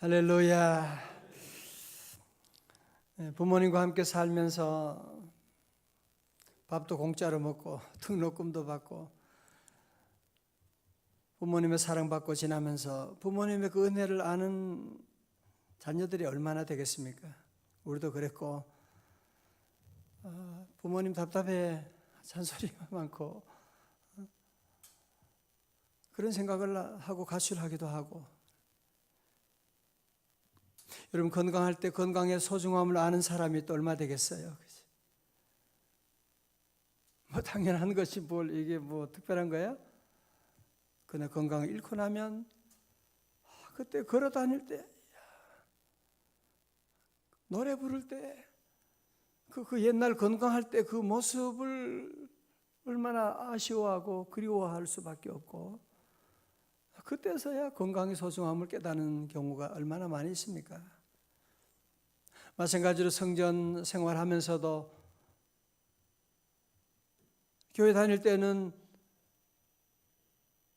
할렐루야. 부모님과 함께 살면서 밥도 공짜로 먹고 등록금도 받고 부모님의 사랑받고 지나면서 부모님의 그 은혜를 아는 자녀들이 얼마나 되겠습니까? 우리도 그랬고 부모님 답답해 잔소리가 많고 그런 생각을 하고 가출하기도 하고. 여러분, 건강할 때 건강의 소중함을 아는 사람이 또 얼마 되겠어요? 뭐 당연한 것이 뭘 이게 뭐 특별한 거예요? 그러나 건강을 잃고 나면 그때 걸어 다닐 때 노래 부를 때 그 옛날 건강할 때 그 모습을 얼마나 아쉬워하고 그리워할 수밖에 없고, 그때서야 건강의 소중함을 깨닫는 경우가 얼마나 많이 있습니까? 마찬가지로 성전 생활하면서도 교회 다닐 때는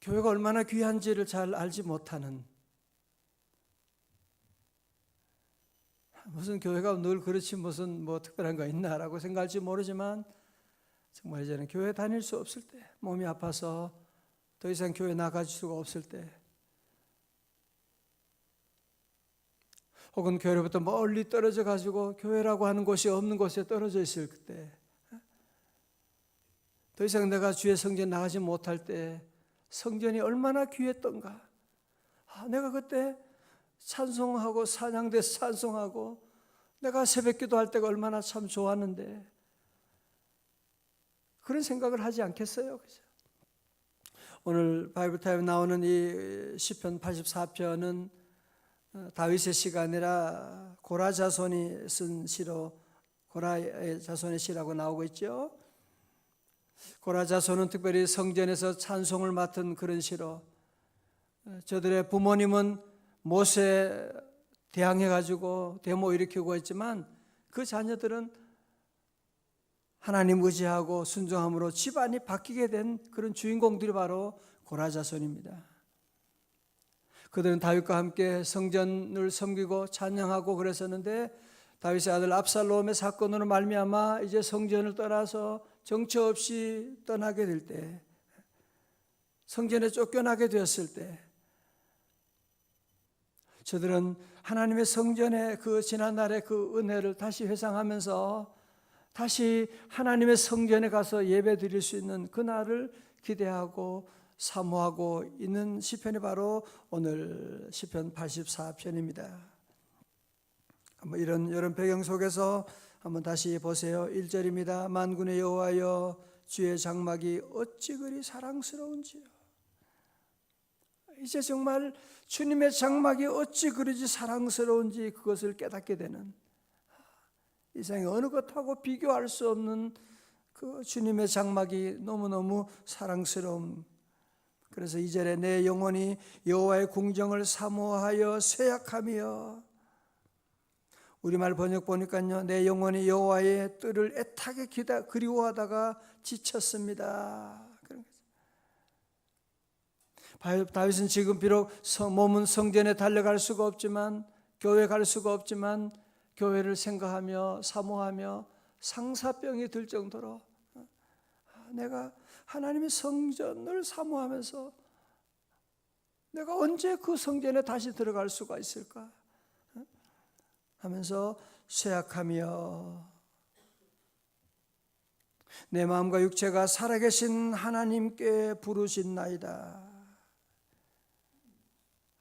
교회가 얼마나 귀한지를 잘 알지 못하는, 무슨 교회가 늘 그렇지 무슨 뭐 특별한 거 있나라고 생각할지 모르지만, 정말 이제는 교회 다닐 수 없을 때, 몸이 아파서 더 이상 교회 나갈 수가 없을 때, 혹은 교회로부터 멀리 떨어져 가지고 교회라고 하는 곳이 없는 곳에 떨어져 있을 때, 더 이상 내가 주의 성전 나가지 못할 때 성전이 얼마나 귀했던가. 내가 그때 찬송하고 찬양대 찬송하고 내가 새벽기도 할 때가 얼마나 참 좋았는데, 그런 생각을 하지 않겠어요? 그죠? 오늘 바이블 타임에 나오는 이 시편 84편은 다윗의 시가 아니라 고라 자손이 쓴 시로, 고라의 자손의 시라고 나오고 있죠. 고라 자손은 특별히 성전에서 찬송을 맡은 그런 시로, 저들의 부모님은 모세에 대항해가지고 데모 일으키고 했지만 그 자녀들은 하나님 의지하고 순종함으로 집안이 바뀌게 된 그런 주인공들이 바로 고라 자손입니다. 그들은 다윗과 함께 성전을 섬기고 찬양하고 그랬었는데, 다윗의 아들 압살롬의 사건으로 말미암아 이제 성전을 떠나서 정처 없이 떠나게 될 때, 성전에 쫓겨나게 되었을 때, 저들은 하나님의 성전의 그 지난날의 그 은혜를 다시 회상하면서 다시 하나님의 성전에 가서 예배 드릴 수 있는 그날을 기대하고 사모하고 있는 시편이 바로 오늘 시편 84편입니다. 한번 이런 배경 속에서 한번 다시 보세요. 1절입니다. 만군의 여호와여, 주의 장막이 어찌 그리 사랑스러운지요. 이제 정말 주님의 장막이 어찌 그리 사랑스러운지 그것을 깨닫게 되는, 이 세상에 어느 것하고 비교할 수 없는 그 주님의 장막이 너무너무 사랑스러움. 그래서 2절에 내 영혼이 여호와의 궁정을 사모하여 쇠약하며, 우리말 번역 보니까요, 내 영혼이 여호와의 뜰을 애타게 그리워하다가 지쳤습니다. 그런 거죠. 다윗은 지금 비록 몸은 성전에 달려갈 수가 없지만, 교회 갈 수가 없지만 교회를 생각하며 사모하며 상사병이 들 정도로 내가 하나님의 성전을 사모하면서 내가 언제 그 성전에 다시 들어갈 수가 있을까 하면서 쇠약하며, 내 마음과 육체가 살아계신 하나님께 부르신나이다.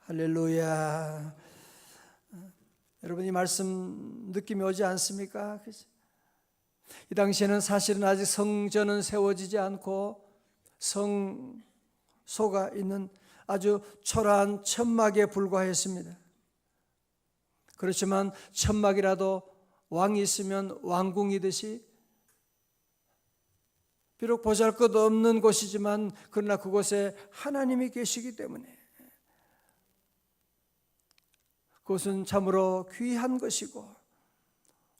할렐루야. 여러분, 이 말씀 느낌이 오지 않습니까? 이 당시에는 사실은 아직 성전은 세워지지 않고 성소가 있는 아주 초라한 천막에 불과했습니다. 그렇지만 천막이라도 왕이 있으면 왕궁이듯이, 비록 보잘것없는 곳이지만 그러나 그곳에 하나님이 계시기 때문에 그것은 참으로 귀한 것이고,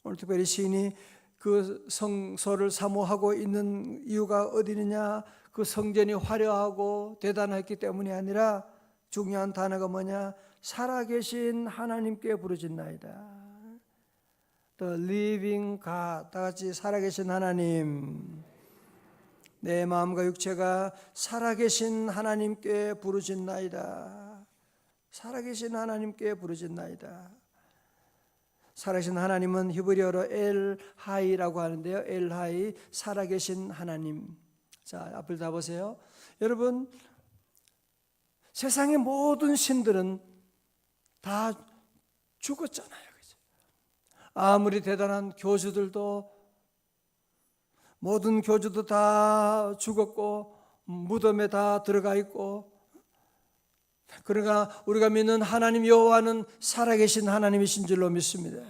오늘 특별히 시인이 그 성소를 사모하고 있는 이유가 어디 있느냐, 그 성전이 화려하고 대단했기 때문이 아니라 중요한 단어가 뭐냐? 살아계신 하나님께 부르짖나이다. The living God. 다 같이 살아계신 하나님. 내 마음과 육체가 살아계신 하나님께 부르짖나이다. 살아계신 하나님께 부르짖나이다. 살아계신 하나님은 히브리어로 엘하이라고 하는데요. 엘하이, 살아계신 하나님. 자, 앞을 다 보세요. 여러분, 세상의 모든 신들은 다 죽었잖아요. 그죠? 아무리 대단한 교주들도, 모든 교주도 다 죽었고 무덤에 다 들어가 있고, 그러나 우리가 믿는 하나님 여호와는 살아계신 하나님이신 줄로 믿습니다.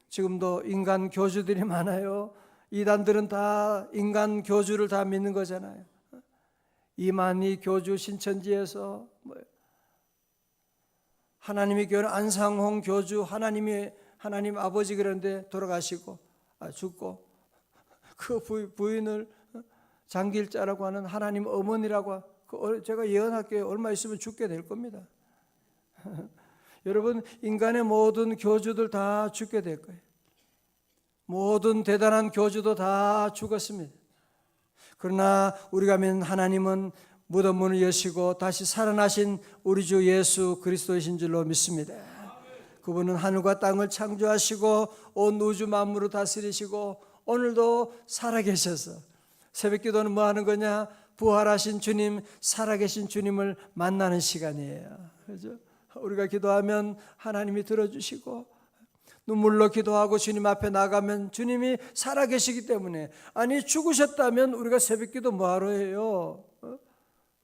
지금도 인간 교주들이 많아요. 이단들은 다 인간 교주를 다 믿는 거잖아요. 이만희 교주 신천지에서 하나님의 교회는 안상홍 교주, 하나님 아버지 그런데 돌아가시고 죽고, 그 부인을 장길자라고 하는 하나님 어머니라고, 제가 예언할게요. 얼마 있으면 죽게 될 겁니다. 여러분, 인간의 모든 교주들 다 죽게 될 거예요. 모든 대단한 교주도 다 죽었습니다. 그러나 우리가 믿는 하나님은 무덤 문을 여시고 다시 살아나신 우리 주 예수 그리스도이신 줄로 믿습니다. 그분은 하늘과 땅을 창조하시고 온 우주 만물을 다스리시고 오늘도 살아계셔서, 새벽기도는 뭐 하는 거냐? 부활하신 주님, 살아계신 주님을 만나는 시간이에요. 그렇죠? 우리가 기도하면 하나님이 들어주시고, 눈물로 기도하고 주님 앞에 나가면 주님이 살아계시기 때문에, 아니 죽으셨다면 우리가 새벽기도 뭐하러 해요?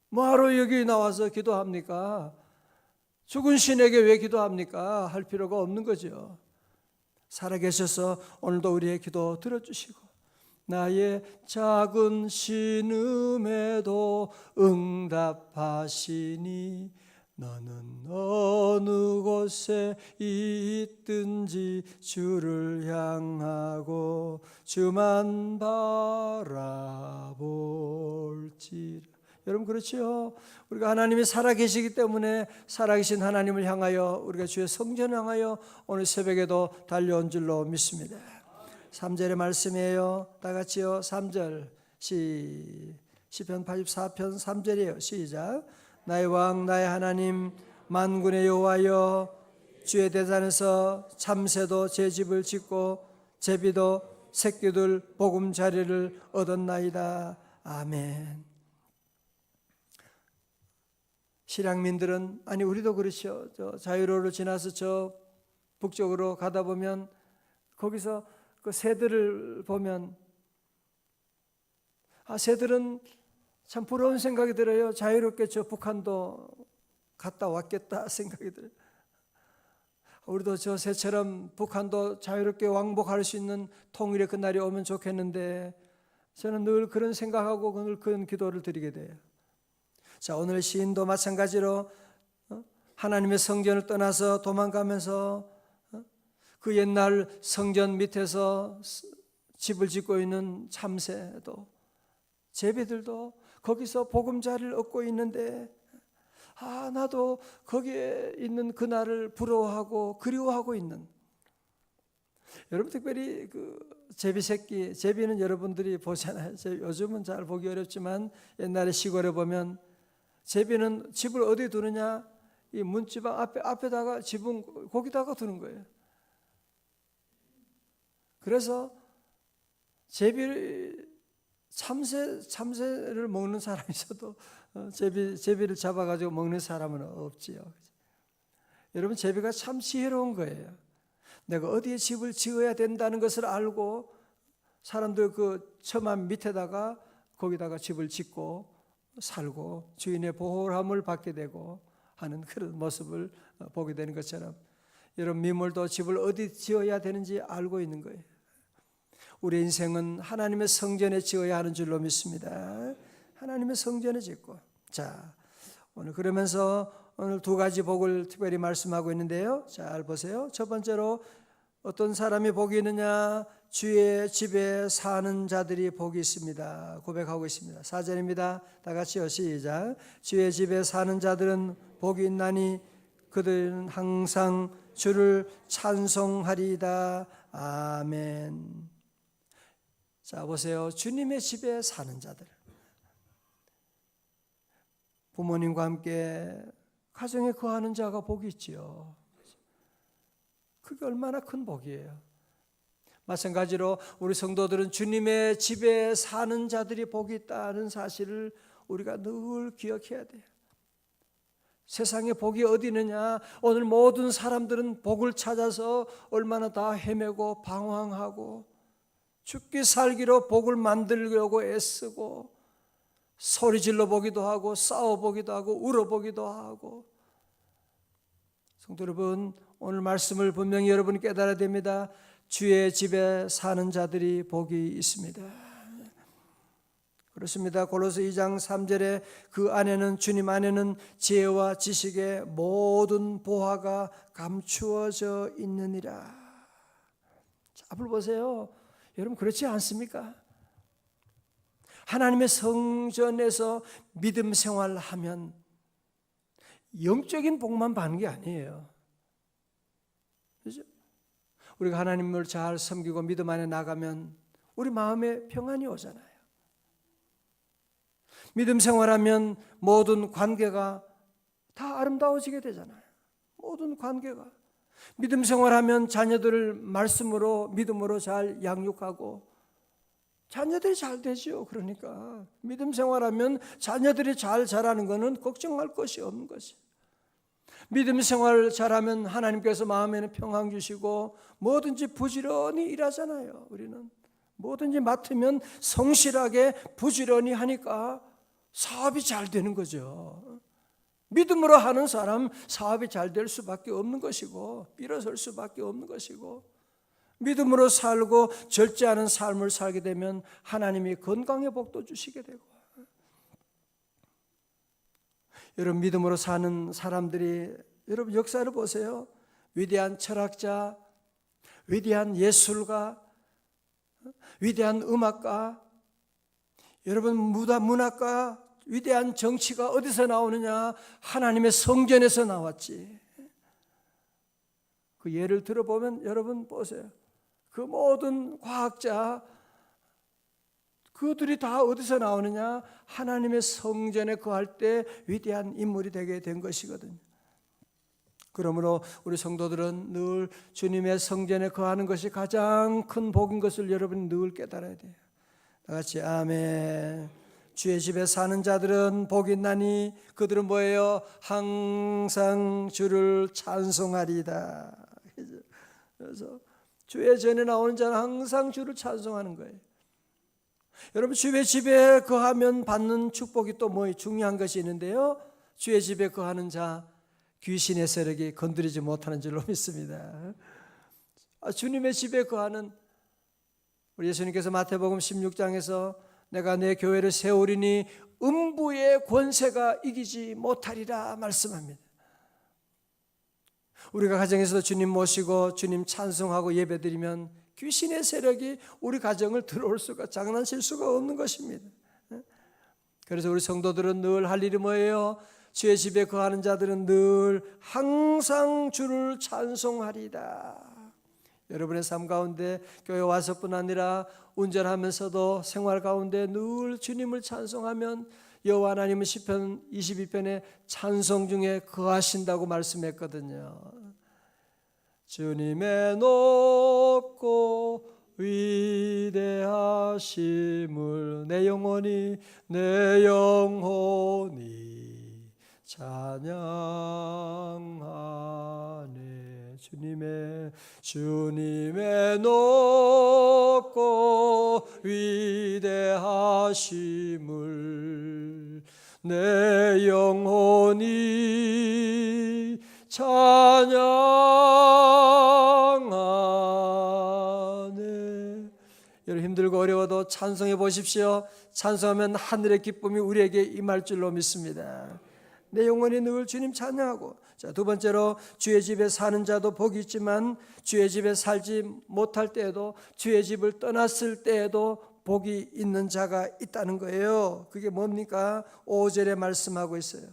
뭐하러 여기 나와서 기도합니까? 죽은 신에게 왜 기도합니까? 할 필요가 없는 거죠. 살아계셔서 오늘도 우리의 기도 들어주시고, 나의 작은 신음에도 응답하시니 너는 어느 곳에 있든지 주를 향하고 주만 바라볼지라. 여러분, 그렇죠? 우리가 하나님이 살아계시기 때문에 살아계신 하나님을 향하여, 우리가 주의 성전을 향하여 오늘 새벽에도 달려온 줄로 믿습니다. 3절의 말씀이에요. 다 같이요. 3절 시편 84편 3절이에요. 시작. 나의 왕 나의 하나님 만군의 여호와여, 주의 대산에서 참새도 제 집을 짓고 제비도 새끼들 보금자리를 얻었나이다. 아멘. 실향민들은, 아니 우리도 그렇죠. 저 자유로를 지나서 저 북쪽으로 가다 보면 거기서 그 새들을 보면, 새들은 참 부러운 생각이 들어요. 자유롭게 저 북한도 갔다 왔겠다 생각이 들어요. 우리도 저 새처럼 북한도 자유롭게 왕복할 수 있는 통일의 그날이 오면 좋겠는데, 저는 늘 그런 생각하고 늘 그런 기도를 드리게 돼요. 자, 오늘 시인도 마찬가지로 하나님의 성전을 떠나서 도망가면서 그 옛날 성전 밑에서 집을 짓고 있는 참새도 제비들도 거기서 보금자리를 얻고 있는데, 나도 거기에 있는 그날을 부러워하고 그리워하고 있는, 여러분 특별히 그 제비 새끼, 제비는 여러분들이 보잖아요. 요즘은 잘 보기 어렵지만 옛날에 시골에 보면 제비는 집을 어디에 두느냐? 이 문지방 앞에다가 지붕 거기다가 두는 거예요. 그래서 참새를 먹는 사람이 있어도 제비를 잡아가지고 먹는 사람은 없지요. 여러분, 제비가 참 지혜로운 거예요. 내가 어디에 집을 지어야 된다는 것을 알고 사람들 그 처만 밑에다가 거기다가 집을 짓고 살고 주인의 보호함을 받게 되고 하는 그런 모습을 보게 되는 것처럼, 여러분 민물도 집을 어디 지어야 되는지 알고 있는 거예요. 우리 인생은 하나님의 성전에 지어야 하는 줄로 믿습니다. 하나님의 성전에 짓고. 자, 오늘 그러면서 오늘 두 가지 복을 특별히 말씀하고 있는데요. 잘 보세요. 첫 번째로 어떤 사람이 복이 있느냐? 주의 집에 사는 자들이 복이 있습니다. 고백하고 있습니다. 4절입니다. 다 같이요. 시작. 주의 집에 사는 자들은 복이 있나니 그들은 항상 주를 찬송하리이다. 아멘. 자, 보세요. 주님의 집에 사는 자들. 부모님과 함께 가정에 거하는 자가 복이 있지요. 그게 얼마나 큰 복이에요. 마찬가지로 우리 성도들은 주님의 집에 사는 자들이 복이 있다는 사실을 우리가 늘 기억해야 돼요. 세상에 복이 어디 있느냐? 오늘 모든 사람들은 복을 찾아서 얼마나 다 헤매고 방황하고 죽기 살기로 복을 만들려고 애쓰고 소리질러 보기도 하고 싸워 보기도 하고 울어 보기도 하고. 성도 여러분, 오늘 말씀을 분명히 여러분이 깨달아야 됩니다. 주의 집에 사는 자들이 복이 있습니다. 그렇습니다. 골로새 2장 3절에 그 안에는, 주님 안에는 지혜와 지식의 모든 보화가 감추어져 있느니라. 자, 앞을 보세요. 여러분, 그렇지 않습니까? 하나님의 성전에서 믿음 생활하면 영적인 복만 받는 게 아니에요. 그렇죠? 우리가 하나님을 잘 섬기고 믿음 안에 나가면 우리 마음에 평안이 오잖아요. 믿음 생활하면 모든 관계가 다 아름다워지게 되잖아요. 모든 관계가. 믿음 생활하면 자녀들을 말씀으로 믿음으로 잘 양육하고 자녀들이 잘 되죠. 그러니까 믿음 생활하면 자녀들이 잘 자라는 것은 걱정할 것이 없는 것이. 믿음 생활 잘하면 하나님께서 마음에는 평안 주시고 뭐든지 부지런히 일하잖아요. 우리는 뭐든지 맡으면 성실하게 부지런히 하니까 사업이 잘 되는 거죠. 믿음으로 하는 사람 사업이 잘 될 수밖에 없는 것이고 일어설 수밖에 없는 것이고, 믿음으로 살고 절제하는 삶을 살게 되면 하나님이 건강의 복도 주시게 되고. 여러분, 믿음으로 사는 사람들이, 여러분 역사를 보세요. 위대한 철학자, 위대한 예술가, 위대한 음악가, 여러분 문학가, 위대한 정치가 어디서 나오느냐? 하나님의 성전에서 나왔지. 그 예를 들어보면 여러분 보세요. 그 모든 과학자, 그들이 다 어디서 나오느냐? 하나님의 성전에 거할 때 위대한 인물이 되게 된 것이거든요. 그러므로 우리 성도들은 늘 주님의 성전에 거하는 것이 가장 큰 복인 것을 여러분이 늘 깨달아야 돼요. 다 같이 아멘. 주의 집에 사는 자들은 복이 있나니 그들은 뭐예요? 항상 주를 찬송하리다. 그래서 주의 전에 나오는 자는 항상 주를 찬송하는 거예요. 여러분, 주의 집에 거하면 받는 축복이 또 뭐 중요한 것이 있는데요. 주의 집에 거하는 자 귀신의 세력이 건드리지 못하는 줄로 믿습니다. 주님의 집에 거하는, 우리 예수님께서 마태복음 16장에서 내가 내 교회를 세우리니 음부의 권세가 이기지 못하리라 말씀합니다. 우리가 가정에서 주님 모시고 주님 찬송하고 예배드리면 귀신의 세력이 우리 가정을 들어올 수가, 장난칠 수가 없는 것입니다. 그래서 우리 성도들은 늘 할 일이 뭐예요? 주의 집에 거하는 자들은 늘 항상 주를 찬송하리다. 여러분의 삶 가운데 교회 와서뿐 아니라 운전하면서도 생활 가운데 늘 주님을 찬송하면 여호와 하나님은 시편 22편에 찬송 중에 거하신다고 말씀했거든요. 주님의 높고 위대하심을 내 영혼이 찬양하네. 주님의 높고 위대하심을 내 영혼이 찬양하네. 여러분, 힘들고 어려워도 찬송해 보십시오. 찬송하면 하늘의 기쁨이 우리에게 임할 줄로 믿습니다. 내 영혼이 늘 주님 찬양하고. 자, 두 번째로 주의 집에 사는 자도 복이 있지만 주의 집에 살지 못할 때에도, 주의 집을 떠났을 때에도 복이 있는 자가 있다는 거예요. 그게 뭡니까? 5절에 말씀하고 있어요.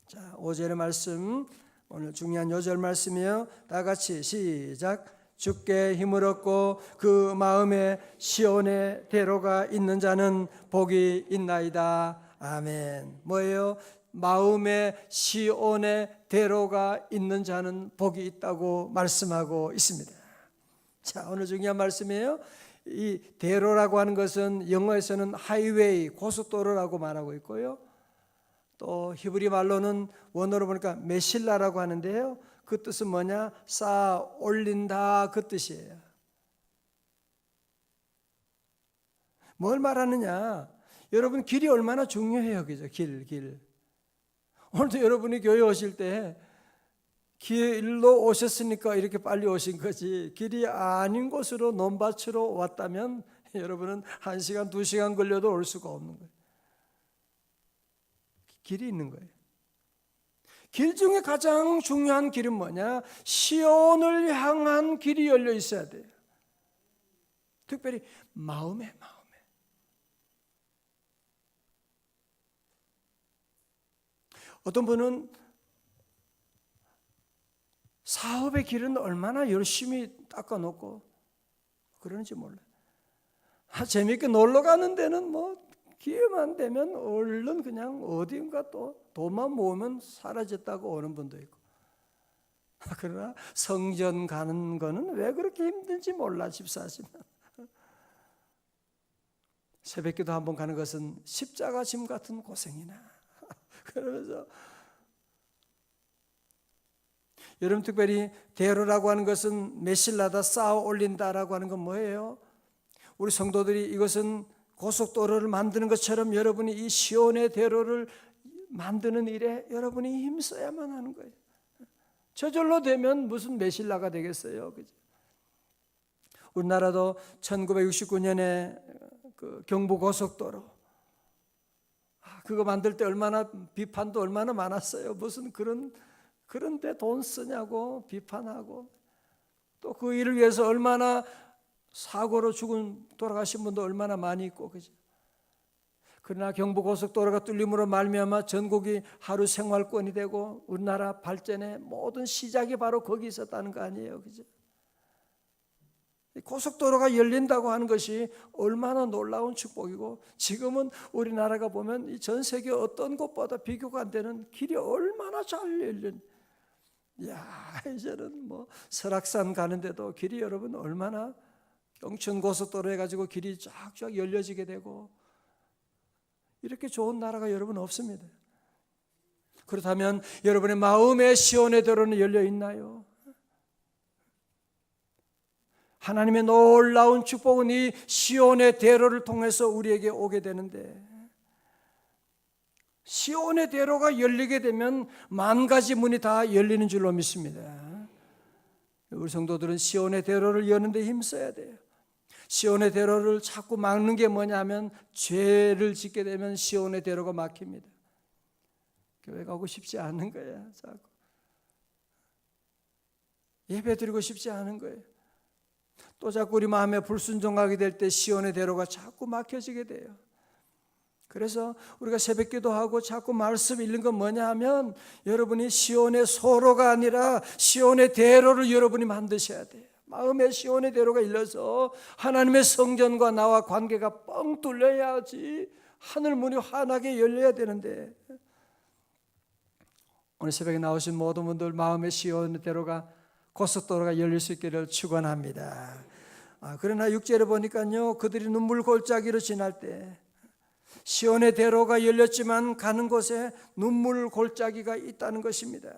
자, 5절의 말씀, 오늘 중요한 요절 말씀이에요. 다 같이 시작. 주께 힘을 얻고 그 마음에 시온의 대로가 있는 자는 복이 있나이다. 아멘. 뭐예요? 마음에 시온의 대로가 있는 자는 복이 있다고 말씀하고 있습니다. 자, 오늘 중요한 말씀이에요. 이 대로라고 하는 것은 영어에서는 하이웨이, 고속도로라고 말하고 있고요. 또 히브리 말로는 원어로 보니까 메실라라고 하는데요. 그 뜻은 뭐냐? 쌓아 올린다, 그 뜻이에요. 뭘 말하느냐? 여러분, 길이 얼마나 중요해요, 그죠? 길. 오늘도 여러분이 교회 오실 때 길로 오셨으니까 이렇게 빨리 오신 거지, 길이 아닌 곳으로 논밭으로 왔다면 여러분은 1시간, 2시간 걸려도 올 수가 없는 거예요. 길이 있는 거예요. 길 중에 가장 중요한 길은 뭐냐? 시온을 향한 길이 열려 있어야 돼요. 특별히 마음에. 어떤 분은 사업의 길은 얼마나 열심히 닦아놓고 그러는지 몰라요. 재밌게 놀러 가는 데는 뭐 기회만 되면 얼른 그냥 어딘가 또 돈만 모으면 사라졌다고 오는 분도 있고. 그러나 성전 가는 거는 왜 그렇게 힘든지 몰라, 집사시면. 새벽기도 한번 가는 것은 십자가 짐 같은 고생이나. 그러면서 여러분, 특별히 대로라고 하는 것은 메실라다, 쌓아 올린다라고 하는 건 뭐예요? 우리 성도들이 이것은 고속도로를 만드는 것처럼 여러분이 이 시온의 대로를 만드는 일에 여러분이 힘써야만 하는 거예요. 저절로 되면 무슨 메실라가 되겠어요, 그죠? 우리나라도 1969년에 그 경부고속도로, 그거 만들 때 얼마나 비판도 얼마나 많았어요. 무슨 그런데 돈 쓰냐고 비판하고, 또 그 일을 위해서 얼마나 사고로 돌아가신 분도 얼마나 많이 있고, 그죠? 그러나 경부고속도로가 뚫림으로 말미암아 전국이 하루 생활권이 되고 우리나라 발전의 모든 시작이 바로 거기 있었다는 거 아니에요, 그죠? 고속도로가 열린다고 하는 것이 얼마나 놀라운 축복이고, 지금은 우리나라가 보면 이 전 세계 어떤 곳보다 비교가 안 되는 길이 얼마나 잘 열린. 이제는 뭐 설악산 가는데도 길이 여러분 얼마나, 경천 고속도로 해가지고 길이 쫙쫙 열려지게 되고, 이렇게 좋은 나라가 여러분 없습니다. 그렇다면 여러분의 마음의 시온의 대로는 열려 있나요? 하나님의 놀라운 축복은 이 시온의 대로를 통해서 우리에게 오게 되는데, 시온의 대로가 열리게 되면 10,000가지 문이 다 열리는 줄로 믿습니다. 우리 성도들은 시온의 대로를 여는데 힘써야 돼요. 시온의 대로를 자꾸 막는 게 뭐냐면, 죄를 짓게 되면 시온의 대로가 막힙니다. 교회 가고 싶지 않은 거예요. 자꾸 예배 드리고 싶지 않은 거예요. 또 자꾸 우리 마음에 불순종하게 될 때 시온의 대로가 자꾸 막혀지게 돼요. 그래서 우리가 새벽기도 하고 자꾸 말씀 읽는 건 뭐냐 하면, 여러분이 시온의 소로가 아니라 시온의 대로를 여러분이 만드셔야 돼요. 마음의 시온의 대로가 일러서 하나님의 성전과 나와 관계가 뻥 뚫려야지 하늘 문이 환하게 열려야 되는데, 오늘 새벽에 나오신 모든 분들 마음의 시온의 대로가, 고속도로가 열릴 수 있기를 축원합니다. 그러나 6절에 보니까요, 그들이 눈물 골짜기로 지날 때 시온의 대로가 열렸지만 가는 곳에 눈물 골짜기가 있다는 것입니다.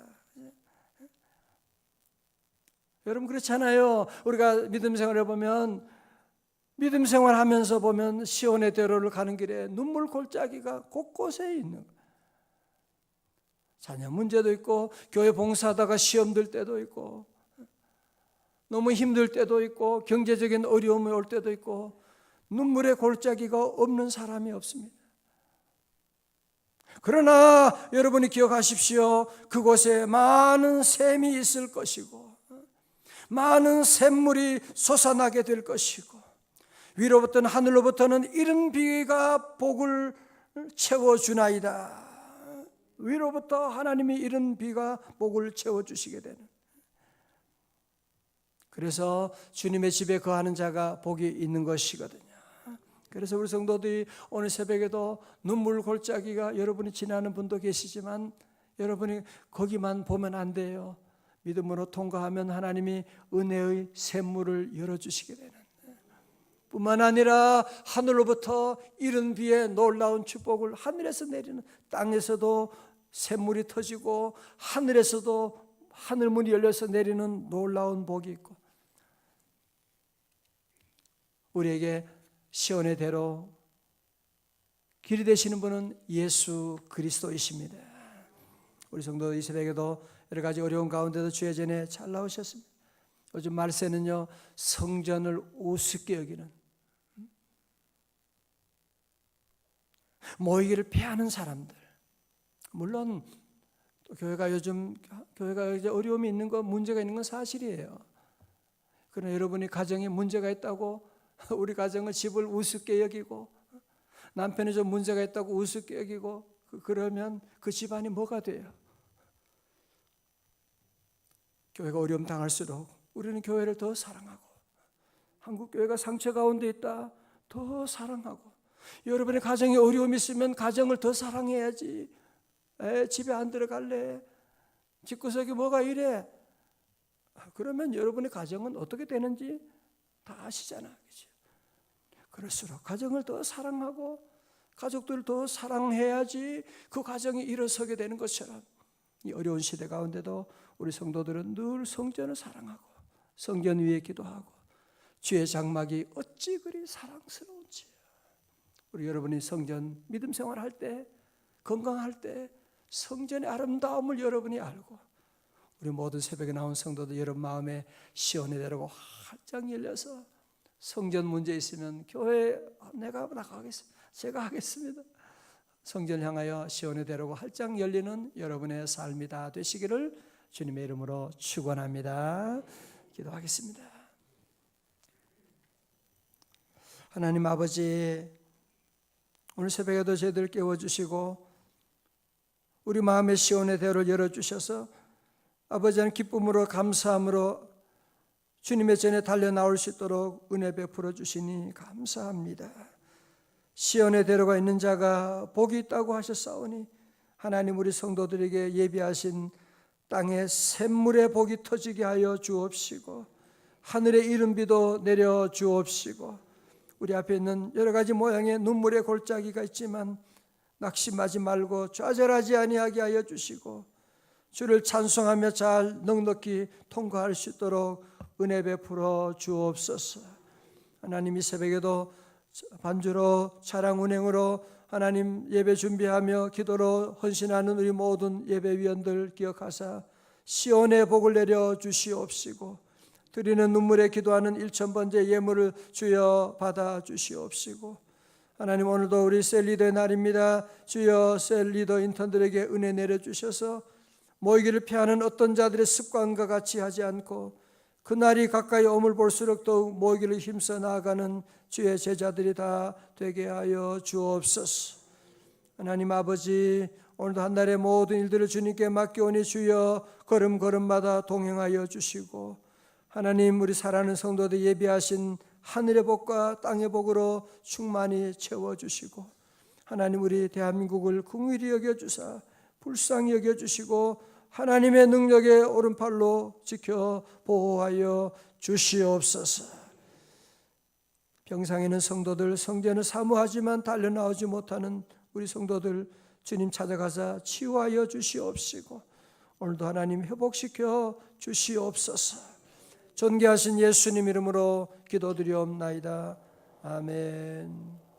여러분, 그렇잖아요. 우리가 믿음 생활을 보면, 믿음 생활하면서 보면 시온의 대로를 가는 길에 눈물 골짜기가 곳곳에 있는 거예요. 자녀 문제도 있고, 교회 봉사하다가 시험 들 때도 있고, 너무 힘들 때도 있고, 경제적인 어려움이 올 때도 있고, 눈물의 골짜기가 없는 사람이 없습니다. 그러나 여러분이 기억하십시오. 그곳에 많은 샘이 있을 것이고 많은 샘물이 솟아나게 될 것이고 위로부터는 하늘로부터는 이른 비가 복을 채워주나이다. 위로부터 하나님이 이른 비가 복을 채워주시게 되는, 그래서 주님의 집에 거하는 자가 복이 있는 것이거든요. 그래서 우리 성도들이 오늘 새벽에도 눈물 골짜기가 여러분이 지나는 분도 계시지만 여러분이 거기만 보면 안 돼요. 믿음으로 통과하면 하나님이 은혜의 샘물을 열어주시게 되는, 뿐만 아니라 하늘로부터 이른 비에 놀라운 축복을, 하늘에서 내리는, 땅에서도 샘물이 터지고 하늘에서도 하늘문이 열려서 내리는 놀라운 복이 있고, 우리에게 시온의 대로 길이 되시는 분은 예수 그리스도이십니다. 우리 성도 이 새벽에도 여러 가지 어려운 가운데도 주의 전에 잘 나오셨습니다. 요즘 말세는요, 성전을 우습게 여기는, 모이기를 피하는 사람들, 물론 또 교회가 이제 어려움이 있는 거, 문제가 있는 건 사실이에요. 그러나 여러분이 가정에 문제가 있다고 우리 가정은 집을 우습게 여기고 남편이 좀 문제가 있다고 우습게 여기고 그러면 그 집안이 뭐가 돼요? 교회가 어려움 당할수록 우리는 교회를 더 사랑하고, 한국 교회가 상처 가운데 있다 더 사랑하고, 여러분의 가정에 어려움이 있으면 가정을 더 사랑해야지. 집에 안 들어갈래? 집구석이 뭐가 이래? 그러면 여러분의 가정은 어떻게 되는지 다 아시잖아, 그렇죠? 그럴수록 가정을 더 사랑하고 가족들을 더 사랑해야지 그 가정이 일어서게 되는 것처럼, 이 어려운 시대 가운데도 우리 성도들은 늘 성전을 사랑하고 성전 위에 기도하고, 주의 장막이 어찌 그리 사랑스러운지. 우리 여러분이 성전 믿음 생활할 때, 건강할 때 성전의 아름다움을 여러분이 알고, 우리 모든 새벽에 나온 성도들 여러분 마음에 시온의 대로가 활짝 열려서 성전 문제 있으면 교회 내가 나가겠습니다. 제가 하겠습니다. 성전을 향하여 시온의 대로가 활짝 열리는 여러분의 삶이 다 되시기를 주님의 이름으로 축원합니다. 기도하겠습니다. 하나님 아버지, 오늘 새벽에도 저희들 깨워주시고 우리 마음의 시온의 대로를 열어주셔서 아버지는 기쁨으로 감사함으로 주님의 전에 달려 나올 수 있도록 은혜 베풀어 주시니 감사합니다. 시온의 대로가 있는 자가 복이 있다고 하셨사오니 하나님, 우리 성도들에게 예비하신 땅에 샘물의 복이 터지게 하여 주옵시고 하늘의 이른 비도 내려 주옵시고, 우리 앞에 있는 여러 가지 모양의 눈물의 골짜기가 있지만 낙심하지 말고 좌절하지 아니하게 하여 주시고 주를 찬송하며 잘 넉넉히 통과할 수 있도록 은혜 베풀어 주옵소서. 하나님, 이 새벽에도 반주로 찬양 운행으로 하나님 예배 준비하며 기도로 헌신하는 우리 모든 예배위원들 기억하사 시온의 복을 내려 주시옵시고, 드리는 눈물에 기도하는 1000번째 예물을 주여 받아 주시옵시고, 하나님, 오늘도 우리 셀리더의 날입니다. 주여 셀리더 인턴들에게 은혜 내려주셔서 모이기를 피하는 어떤 자들의 습관과 같이 하지 않고 그날이 가까이 오물 볼수록 더욱 모이기를 힘써 나아가는 주의 제자들이 다 되게 하여 주옵소서. 하나님 아버지, 오늘도 한 날의 모든 일들을 주님께 맡겨오니 주여 걸음걸음마다 동행하여 주시고, 하나님, 우리 사랑하는 성도들 예비하신 하늘의 복과 땅의 복으로 충만히 채워주시고, 하나님, 우리 대한민국을 긍휼히 여겨주사 불쌍히 여겨주시고 하나님의 능력의 오른팔로 지켜 보호하여 주시옵소서. 병상에는 성도들, 성전을 사모하지만 달려나오지 못하는 우리 성도들 주님 찾아가사 치유하여 주시옵시고 오늘도 하나님 회복시켜 주시옵소서. 존귀하신 예수님 이름으로 기도드리옵나이다. 아멘.